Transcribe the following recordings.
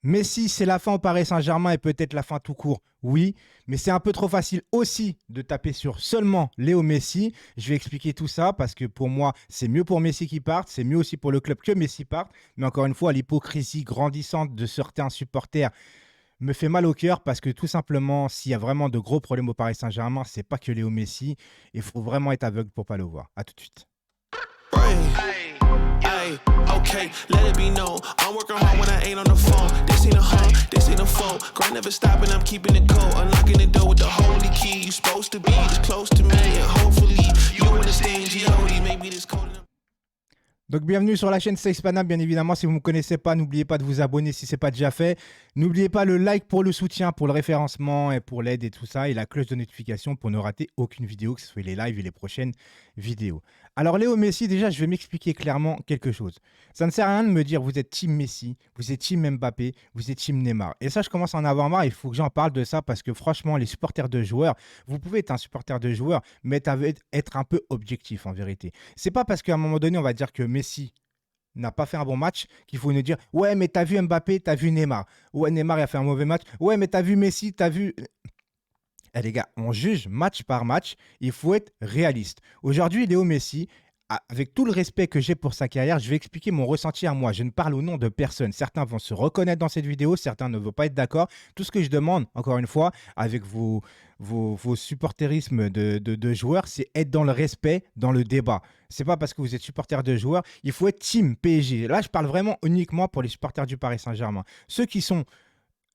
Messi, c'est la fin au Paris Saint-Germain et peut-être la fin tout court. Oui, mais c'est un peu trop facile aussi de taper sur seulement Léo Messi. Je vais expliquer tout ça parce que pour moi, c'est mieux pour Messi qui parte, c'est mieux aussi pour le club que Messi parte. Mais encore une fois, l'hypocrisie grandissante de certains supporters me fait mal au cœur parce que tout simplement, s'il y a vraiment de gros problèmes au Paris Saint-Germain, c'est pas que Léo Messi. Il faut vraiment être aveugle pour pas le voir. À tout de suite. Ay, okay, let it be known. I'm working hard when I ain't on the phone. This ain't a home, this ain't a phone. Grind never stopping, I'm keeping it cold. Unlocking the door with the holy key. You supposed to be this close to me, and hopefully you understand G.O.D. Maybe this cold enough. Donc bienvenue sur la chaîne C'est Panam, bien évidemment. Si vous ne me connaissez pas, n'oubliez pas de vous abonner si ce n'est pas déjà fait. N'oubliez pas le like pour le soutien, pour le référencement et pour l'aide et tout ça. Et la cloche de notification pour ne rater aucune vidéo, que ce soit les lives et les prochaines vidéos. Alors Léo Messi, déjà, je vais m'expliquer clairement quelque chose. Ça ne sert à rien de me dire vous êtes team Messi, vous êtes team Mbappé, vous êtes team Neymar. Et ça, je commence à en avoir marre. Il faut que j'en parle de ça parce que franchement, les supporters de joueurs, vous pouvez être un supporter de joueurs, mais être un peu objectif en vérité. C'est pas parce qu'à un moment donné, on va dire que Messi n'a pas fait un bon match qu'il faut nous dire ouais mais t'as vu Mbappé, t'as vu Neymar. Ouais, Neymar il a fait un mauvais match. Ouais mais t'as vu Messi, t'as vu... Eh les gars, on juge match par match, il faut être réaliste. Aujourd'hui, Léo Messi, avec tout le respect que j'ai pour sa carrière, je vais expliquer mon ressenti à moi. Je ne parle au nom de personne. Certains vont se reconnaître dans cette vidéo, certains ne vont pas être d'accord. Tout ce que je demande, encore une fois, avec vos supporterismes de joueurs, c'est être dans le respect, dans le débat. C'est pas parce que vous êtes supporter de joueurs, il faut être team PSG. Là, je parle vraiment uniquement pour les supporters du Paris Saint-Germain. Ceux qui sont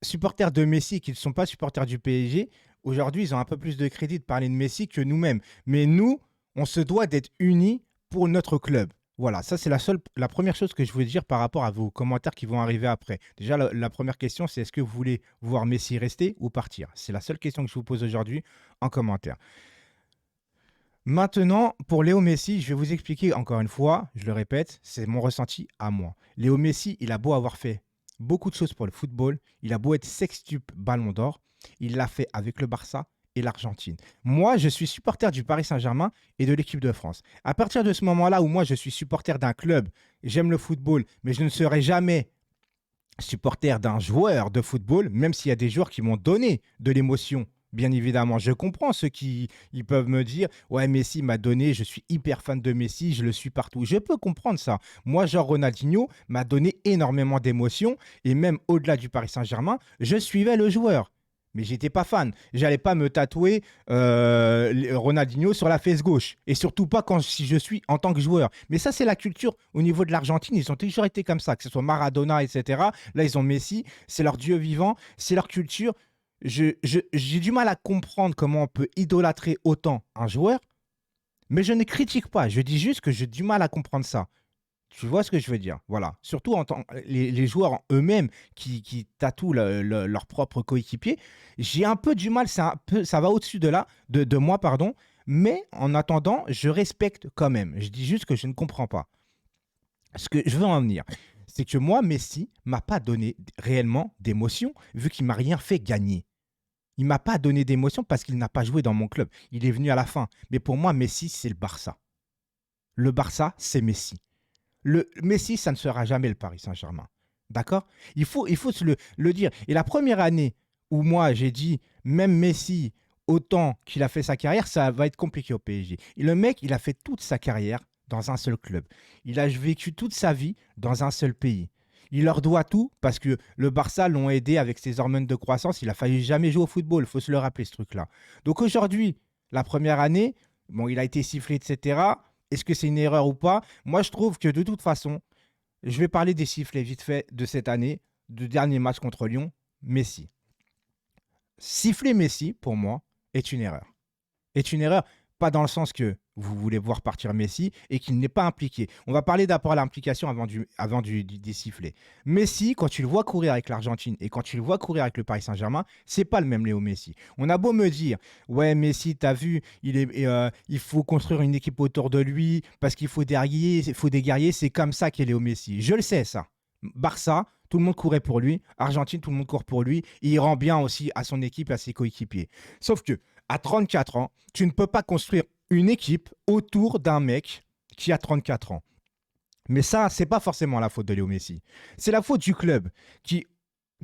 supporters de Messi et qui ne sont pas supporters du PSG, aujourd'hui, ils ont un peu plus de crédit de parler de Messi que nous-mêmes. Mais nous, on se doit d'être unis pour notre club. Voilà, ça c'est la première chose que je voulais dire par rapport à vos commentaires qui vont arriver après. Déjà, la première question, c'est est-ce que vous voulez voir Messi rester ou partir? C'est la seule question que je vous pose aujourd'hui en commentaire. Maintenant, pour Léo Messi, je vais vous expliquer encore une fois, je le répète, c'est mon ressenti à moi. Léo Messi, il a beau avoir fait beaucoup de choses pour le football, il a beau être sextuple ballon d'or, il l'a fait avec le Barça et l'Argentine. Moi, je suis supporter du Paris Saint-Germain et de l'équipe de France. À partir de ce moment-là où moi, je suis supporter d'un club, j'aime le football, mais je ne serai jamais supporter d'un joueur de football, même s'il y a des joueurs qui m'ont donné de l'émotion. Bien évidemment, je comprends ceux qui ils peuvent me dire « Ouais, Messi m'a donné, je suis hyper fan de Messi, je le suis partout. » Je peux comprendre ça. Moi, genre Ronaldinho m'a donné énormément d'émotions et même au-delà du Paris Saint-Germain, je suivais le joueur. Mais j'étais pas fan. J'allais pas me tatouer Ronaldinho sur la fesse gauche. Et surtout pas si je suis en tant que joueur. Mais ça, c'est la culture au niveau de l'Argentine. Ils ont toujours été comme ça, que ce soit Maradona, etc. Là, ils ont Messi. C'est leur dieu vivant. C'est leur culture. J'ai du mal à comprendre comment on peut idolâtrer autant un joueur. Mais je ne critique pas. Je dis juste que j'ai du mal à comprendre ça. Tu vois ce que je veux dire? Voilà. Surtout les joueurs eux-mêmes qui tatouent leur propre coéquipier. J'ai un peu du mal, ça va au-dessus de moi, pardon. Mais en attendant, je respecte quand même. Je dis juste que je ne comprends pas. Ce que je veux en venir, c'est que moi, Messi m'a pas donné réellement d'émotion, vu qu'il m'a rien fait gagner. Il m'a pas donné d'émotion parce qu'il n'a pas joué dans mon club. Il est venu à la fin. Mais pour moi, Messi, c'est le Barça. Le Barça, c'est Messi. Le Messi, ça ne sera jamais le Paris Saint-Germain. D'accord? Il faut se le dire. Et la première année où moi, j'ai dit, même Messi, autant qu'il a fait sa carrière, ça va être compliqué au PSG. Et le mec, il a fait toute sa carrière dans un seul club. Il a vécu toute sa vie dans un seul pays. Il leur doit tout parce que le Barça l'ont aidé avec ses hormones de croissance. Il a failli jamais jouer au football. Il faut se le rappeler, ce truc-là. Donc aujourd'hui, la première année, bon, il a été sifflé, etc. Est-ce que c'est une erreur ou pas? Moi, je trouve que de toute façon, je vais parler des sifflets vite fait de cette année, du dernier match contre Lyon, Messi. Siffler Messi, pour moi, est une erreur. Est une erreur, pas dans le sens que vous voulez voir partir Messi et qu'il n'est pas impliqué. On va parler d'abord à l'implication avant des sifflets. Messi, quand tu le vois courir avec l'Argentine et quand tu le vois courir avec le Paris Saint-Germain, c'est pas le même Léo Messi. On a beau me dire, ouais Messi, t'as vu, il faut construire une équipe autour de lui parce qu'il faut des guerriers, c'est comme ça qu'est Léo Messi. Je le sais ça. Barça, tout le monde courait pour lui. Argentine, tout le monde court pour lui. Et il rend bien aussi à son équipe et à ses coéquipiers. Sauf que à 34 ans, tu ne peux pas construire une équipe autour d'un mec qui a 34 ans. Mais ça, c'est pas forcément la faute de Léo Messi. C'est la faute du club qui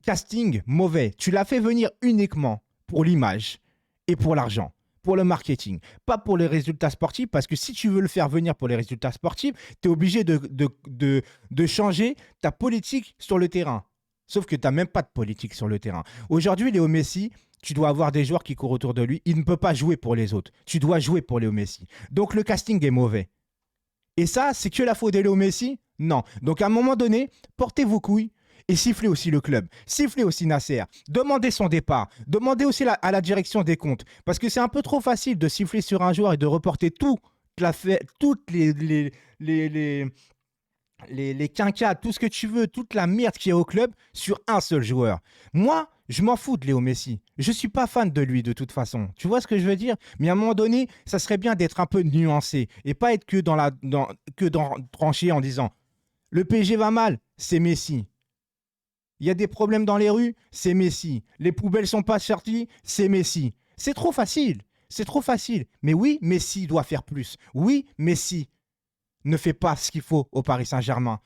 casting mauvais. Tu l'as fait venir uniquement pour l'image et pour l'argent, pour le marketing, pas pour les résultats sportifs, parce que si tu veux le faire venir pour les résultats sportifs, tu es obligé de changer ta politique sur le terrain. Sauf que tu n'as même pas de politique sur le terrain. Aujourd'hui, Léo Messi, tu dois avoir des joueurs qui courent autour de lui. Il ne peut pas jouer pour les autres. Tu dois jouer pour Léo Messi. Donc le casting est mauvais. Et ça, c'est que la faute de Léo Messi? Non. Donc à un moment donné, portez vos couilles et sifflez aussi le club. Sifflez aussi Nasser. Demandez son départ. Demandez aussi à la direction des comptes. Parce que c'est un peu trop facile de siffler sur un joueur et de reporter toutes les quinquas, tout ce que tu veux, toute la merde qu'il y a au club sur un seul joueur. Moi, je m'en fous de Léo Messi. Je ne suis pas fan de lui de toute façon. Tu vois ce que je veux dire? Mais à un moment donné, ça serait bien d'être un peu nuancé et pas être que dans trancher en disant le PSG va mal, c'est Messi. Il y a des problèmes dans les rues, c'est Messi. Les poubelles sont pas sorties, c'est Messi. C'est trop facile. C'est trop facile. Mais oui, Messi doit faire plus. Oui, Messi ne fait pas ce qu'il faut au Paris Saint-Germain.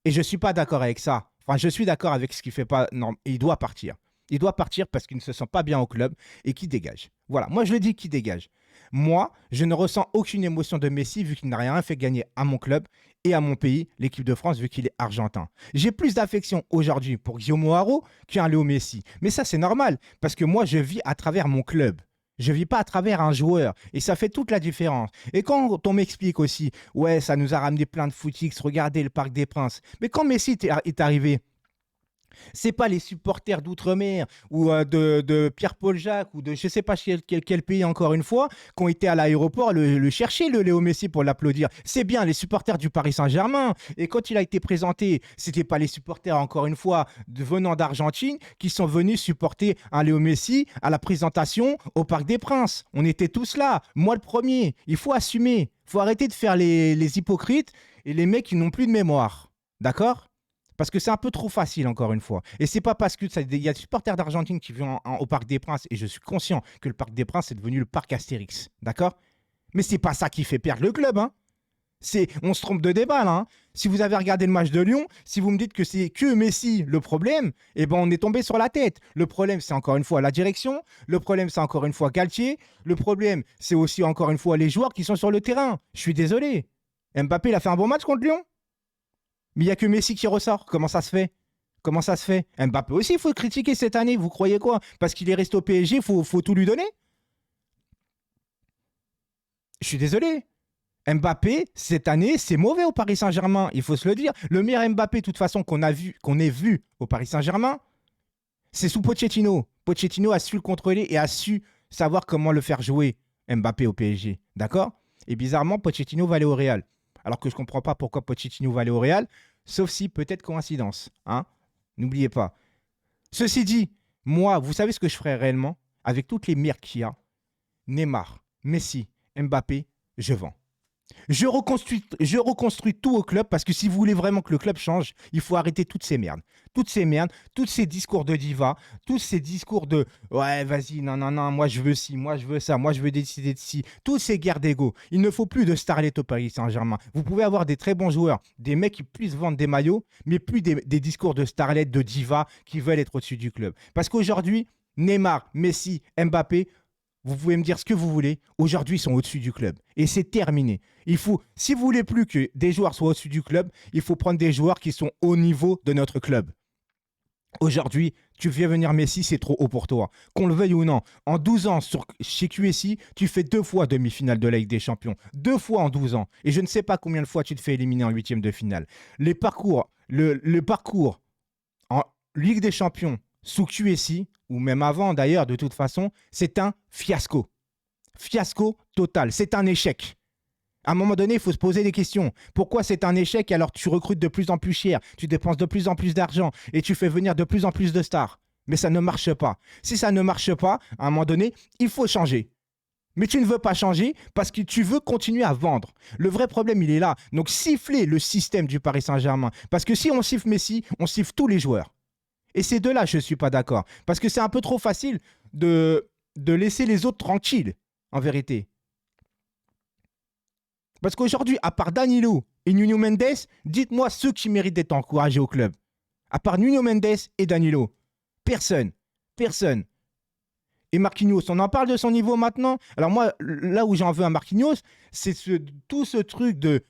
Et je ne suis pas d'accord avec ça. Enfin, je suis d'accord avec ce qu'il ne fait pas. Non, il doit partir. Il doit partir parce qu'il ne se sent pas bien au club et qu'il dégage. Voilà, moi je le dis, qu'il dégage. Moi, je ne ressens aucune émotion de Messi vu qu'il n'a rien fait gagner à mon club et à mon pays, l'équipe de France, vu qu'il est argentin. J'ai plus d'affection aujourd'hui pour Guillaume Haro qu'un Léo Messi. Mais ça, c'est normal parce que moi, je vis à travers mon club. Je ne vis pas à travers un joueur. Et ça fait toute la différence. Et quand on m'explique aussi, ouais, ça nous a ramené plein de footix, regardez le Parc des Princes. Mais quand Messi est arrivé, c'est pas les supporters d'outre-mer ou de Pierre-Paul Jacques ou de je sais pas quel pays encore une fois qui ont été à l'aéroport le chercher, le Léo Messi, pour l'applaudir. C'est bien les supporters du Paris Saint-Germain. Et quand il a été présenté, c'était pas les supporters encore une fois venant d'Argentine qui sont venus supporter un Léo Messi à la présentation au Parc des Princes. On était tous là, moi le premier. Il faut assumer, il faut arrêter de faire les hypocrites et les mecs qui n'ont plus de mémoire. D'accord ? Parce que c'est un peu trop facile, encore une fois. Et c'est pas parce qu'il y a des supporters d'Argentine qui viennent au Parc des Princes, et je suis conscient que le Parc des Princes est devenu le parc Astérix. D'accord? Mais c'est pas ça qui fait perdre le club. Hein. On se trompe de débat, là. Hein. Si vous avez regardé le match de Lyon, si vous me dites que c'est que Messi le problème, eh ben on est tombé sur la tête. Le problème, c'est encore une fois la direction. Le problème, c'est encore une fois Galtier. Le problème, c'est aussi encore une fois les joueurs qui sont sur le terrain. Je suis désolé. Mbappé, il a fait un bon match contre Lyon? Mais il n'y a que Messi qui ressort. Comment ça se fait? Comment ça se fait? Mbappé aussi, il faut le critiquer cette année. Vous croyez quoi? Parce qu'il est resté au PSG, il faut tout lui donner? Je suis désolé. Mbappé, cette année, c'est mauvais au Paris Saint-Germain. Il faut se le dire. Le meilleur Mbappé, de toute façon, qu'on ait vu au Paris Saint-Germain, c'est sous Pochettino. Pochettino a su le contrôler et a su savoir comment le faire jouer, Mbappé, au PSG. D'accord? Et bizarrement, Pochettino va aller au Real. Alors que je ne comprends pas pourquoi Pochettino va aller au Real, sauf si peut-être coïncidence. Hein. N'oubliez pas. Ceci dit, moi, vous savez ce que je ferais réellement? Avec toutes les merdes qu'il y a, Neymar, Messi, Mbappé, je vends. Je reconstruis tout au club parce que si vous voulez vraiment que le club change, il faut arrêter toutes ces merdes. Toutes ces merdes, tous ces discours de diva, tous ces discours de ouais, vas-y, non, moi je veux ci, moi je veux ça, moi je veux décider de ci. Toutes ces guerres d'ego. Il ne faut plus de starlet au Paris Saint-Germain. Vous pouvez avoir des très bons joueurs, des mecs qui puissent vendre des maillots, mais plus des discours de starlet, de diva qui veulent être au-dessus du club. Parce qu'aujourd'hui, Neymar, Messi, Mbappé, vous pouvez me dire ce que vous voulez. Aujourd'hui, ils sont au-dessus du club. Et c'est terminé. Si vous voulez plus que des joueurs soient au-dessus du club, il faut prendre des joueurs qui sont au niveau de notre club. Aujourd'hui, tu fais venir Messi, c'est trop haut pour toi. Qu'on le veuille ou non. En 12 ans, chez QSI, tu fais 2 fois demi-finale de la Ligue des Champions. 2 fois en 12 ans. Et je ne sais pas combien de fois tu te fais éliminer en 8e de finale. Le parcours en Ligue des Champions sous QSI, ou même avant d'ailleurs, de toute façon, c'est un fiasco. Fiasco total. C'est un échec. À un moment donné, il faut se poser des questions. Pourquoi c'est un échec alors tu recrutes de plus en plus cher, tu dépenses de plus en plus d'argent et tu fais venir de plus en plus de stars? Mais ça ne marche pas. Si ça ne marche pas, à un moment donné, il faut changer. Mais tu ne veux pas changer parce que tu veux continuer à vendre. Le vrai problème, il est là. Donc siffler le système du Paris Saint-Germain. Parce que si on siffle Messi, on siffle tous les joueurs. Et ces deux-là, je ne suis pas d'accord. Parce que c'est un peu trop facile de laisser les autres tranquilles, en vérité. Parce qu'aujourd'hui, à part Danilo et Nuno Mendes, dites-moi ceux qui méritent d'être encouragés au club. À part Nuno Mendes et Danilo. Personne. Personne. Et Marquinhos, on en parle de son niveau maintenant. Alors moi, là où j'en veux à Marquinhos, c'est tout ce truc de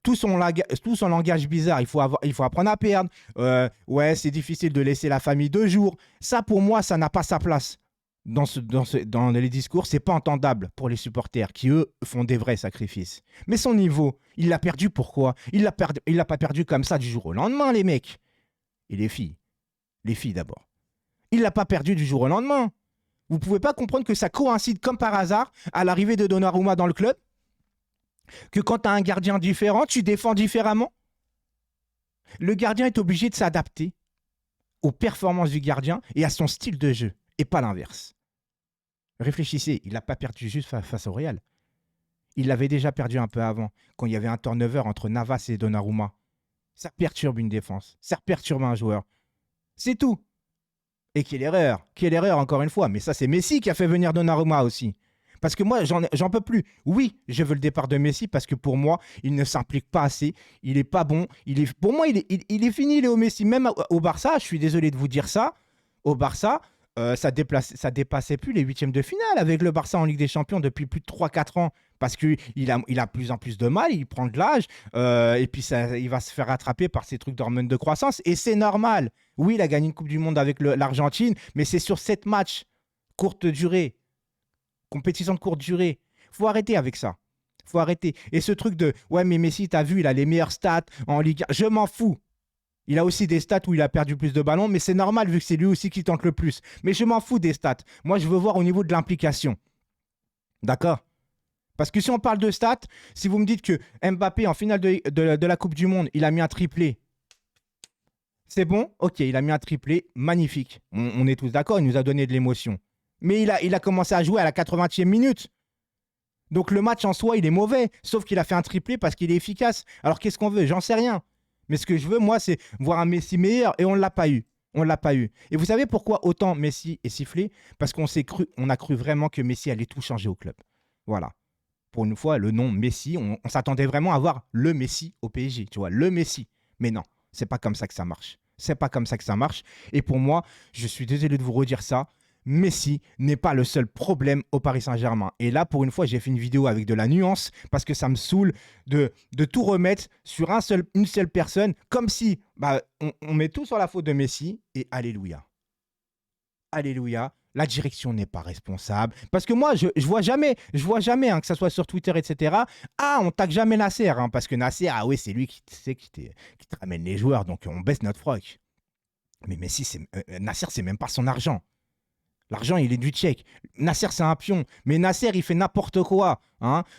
tout son langage bizarre. Il faut apprendre à perdre. C'est difficile de laisser la famille 2 jours. Ça, pour moi, ça n'a pas sa place dans les discours. C'est pas entendable pour les supporters qui, eux, font des vrais sacrifices. Mais son niveau, il l'a perdu pourquoi ? Il l'a pas perdu comme ça du jour au lendemain, les mecs. Et les filles d'abord. Il l'a pas perdu du jour au lendemain. Vous pouvez pas comprendre que ça coïncide comme par hasard à l'arrivée de Donnarumma dans le club ? Que quand tu as un gardien différent, tu défends différemment ? Le gardien est obligé de s'adapter aux performances du gardien et à son style de jeu, et pas l'inverse. Réfléchissez, il n'a pas perdu juste face au Real. Il l'avait déjà perdu un peu avant, quand il y avait un turnover entre Navas et Donnarumma. Ça perturbe une défense, ça perturbe un joueur. C'est tout. Et quelle erreur encore une fois. Mais ça, c'est Messi qui a fait venir Donnarumma aussi. Parce que moi, j'en peux plus. Oui, je veux le départ de Messi parce que pour moi, il ne s'implique pas assez. Il n'est pas bon. Pour moi, il est fini, Léo Messi. Même au Barça, je suis désolé de vous dire ça, au Barça, ça dépassait plus les huitièmes de finale avec le Barça en Ligue des Champions depuis plus de 3-4 ans. Parce qu'il a de plus en plus de mal, il prend de l'âge, et puis il va se faire rattraper par ces trucs d'hormones de croissance. Et c'est normal. Oui, il a gagné une Coupe du Monde avec l'Argentine, mais c'est sur 7 matchs, courte durée, compétition de courte durée. Faut arrêter avec ça. Faut arrêter. Et ce truc de « Ouais, mais Messi, t'as vu, il a les meilleures stats en Ligue 1. » Je m'en fous. Il a aussi des stats où il a perdu plus de ballons, mais c'est normal vu que c'est lui aussi qui tente le plus. Mais je m'en fous des stats. Moi, je veux voir au niveau de l'implication. D'accord ? Parce que si on parle de stats, si vous me dites que Mbappé, en finale de la Coupe du Monde, il a mis un triplé, c'est bon, ok, il a mis un triplé, magnifique. On est tous d'accord, il nous a donné de l'émotion. Mais il a commencé à jouer à la 80e minute. Donc le match en soi, il est mauvais, sauf qu'il a fait un triplé parce qu'il est efficace. Alors qu'est-ce qu'on veut ? J'en sais rien. Mais ce que je veux, moi, c'est voir un Messi meilleur et on ne l'a pas eu. On ne l'a pas eu. Et vous savez pourquoi autant Messi est sifflé ? Parce qu'on a cru vraiment que Messi allait tout changer au club. Voilà. Pour une fois, le nom Messi, on s'attendait vraiment à voir le Messi au PSG, tu vois, le Messi. Mais non, c'est pas comme ça que ça marche. C'est pas comme ça que ça marche. Et pour moi, je suis désolé de vous redire ça, Messi n'est pas le seul problème au Paris Saint-Germain. Et là, pour une fois, j'ai fait une vidéo avec de la nuance parce que ça me saoule de tout remettre sur une seule personne, comme si on met tout sur la faute de Messi et alléluia. Alléluia. La direction n'est pas responsable. Parce que moi, je vois jamais, que ça soit sur Twitter, etc. Ah, on tague jamais Nasser, parce que Nasser, ah oui, c'est lui qui te ramène les joueurs, donc on baisse notre froc. Mais Messi, Nasser, c'est même pas son argent. L'argent, il est du Tchèque. Nasser, c'est un pion. Mais Nasser, il fait n'importe quoi.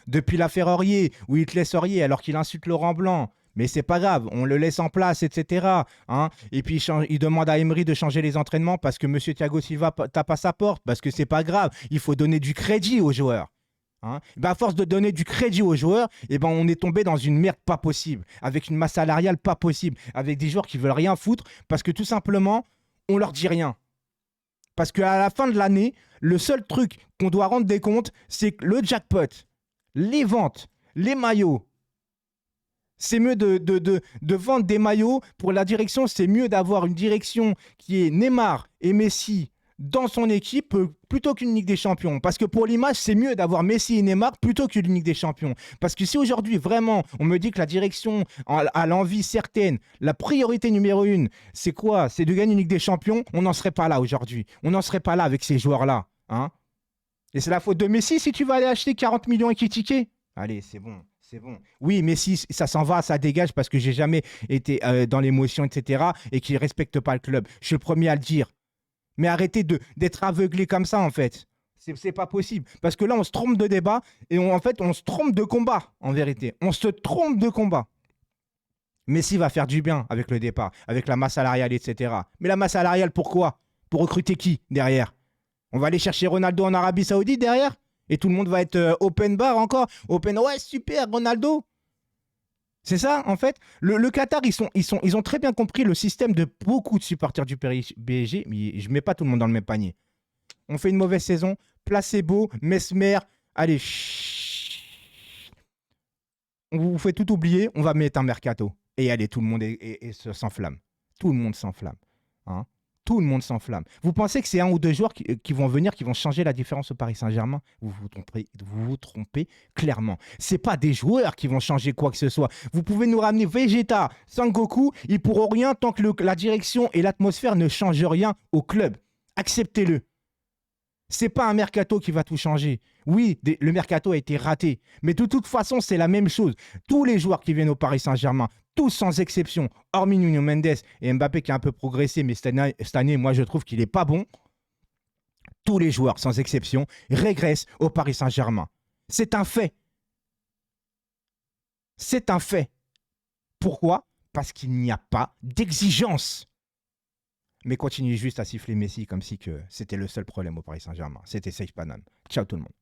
Depuis l'affaire Aurier, où il te laisse Aurier alors qu'il insulte Laurent Blanc. Mais c'est pas grave, on le laisse en place, etc. Et puis il demande à Emery de changer les entraînements parce que M. Thiago Silva tape à sa porte, parce que c'est pas grave, il faut donner du crédit aux joueurs. À force de donner du crédit aux joueurs, on est tombé dans une merde pas possible, avec une masse salariale pas possible, avec des joueurs qui veulent rien foutre, parce que tout simplement, on leur dit rien. Parce qu'à la fin de l'année, le seul truc qu'on doit rendre des comptes, c'est le jackpot, les ventes, les maillots. C'est mieux de vendre des maillots. Pour la direction, c'est mieux d'avoir une direction qui est Neymar et Messi dans son équipe plutôt qu'une Ligue des Champions. Parce que pour l'image, c'est mieux d'avoir Messi et Neymar plutôt qu'une Ligue des Champions. Parce que si aujourd'hui, vraiment, on me dit que la direction a l'envie certaine, la priorité numéro 1, c'est quoi ? C'est de gagner une Ligue des Champions, on n'en serait pas là aujourd'hui. On n'en serait pas là avec ces joueurs-là. Et c'est la faute de Messi si tu vas aller acheter 40 millions et critiquer. Allez, c'est bon. C'est bon. Oui, Messi, ça s'en va, ça dégage parce que j'ai jamais été dans l'émotion, etc. et qu'il ne respecte pas le club. Je suis le premier à le dire. Mais arrêtez d'être aveuglé comme ça, en fait. C'est pas possible. Parce que là, on se trompe de débat et on se trompe de combat, en vérité. On se trompe de combat. Messi va faire du bien avec le départ, avec la masse salariale, etc. Mais la masse salariale, pourquoi ? Pour recruter qui derrière ? On va aller chercher Ronaldo en Arabie Saoudite derrière ? Et tout le monde va être open bar encore. Ouais, super, Ronaldo. C'est ça, en fait. Le Qatar, ils ont très bien compris le système de beaucoup de supporters du PSG. Mais je ne mets pas tout le monde dans le même panier. On fait une mauvaise saison. Placebo, Mesmer. Allez, on vous fait tout oublier. On va mettre un mercato. Et allez, tout le monde s'enflamme. Tout le monde s'enflamme. Tout le monde s'enflamme. Vous pensez que c'est un ou deux joueurs qui vont venir, qui vont changer la différence au Paris Saint-Germain? Vous vous trompez clairement. Ce n'est pas des joueurs qui vont changer quoi que ce soit. Vous pouvez nous ramener Vegeta, Sangoku, ils ne pourront rien tant que la direction et l'atmosphère ne changent rien au club. Acceptez-le. C'est pas un mercato qui va tout changer. Oui, le mercato a été raté, mais de toute façon, c'est la même chose. Tous les joueurs qui viennent au Paris Saint-Germain, tous sans exception, hormis Nuno Mendes et Mbappé qui a un peu progressé, mais cette année, moi, je trouve qu'il n'est pas bon. Tous les joueurs, sans exception, régressent au Paris Saint-Germain. C'est un fait. C'est un fait. Pourquoi? Parce qu'il n'y a pas d'exigence. Mais continuez juste à siffler Messi comme si que c'était le seul problème au Paris Saint-Germain. C'était Safe Paname. Ciao tout le monde.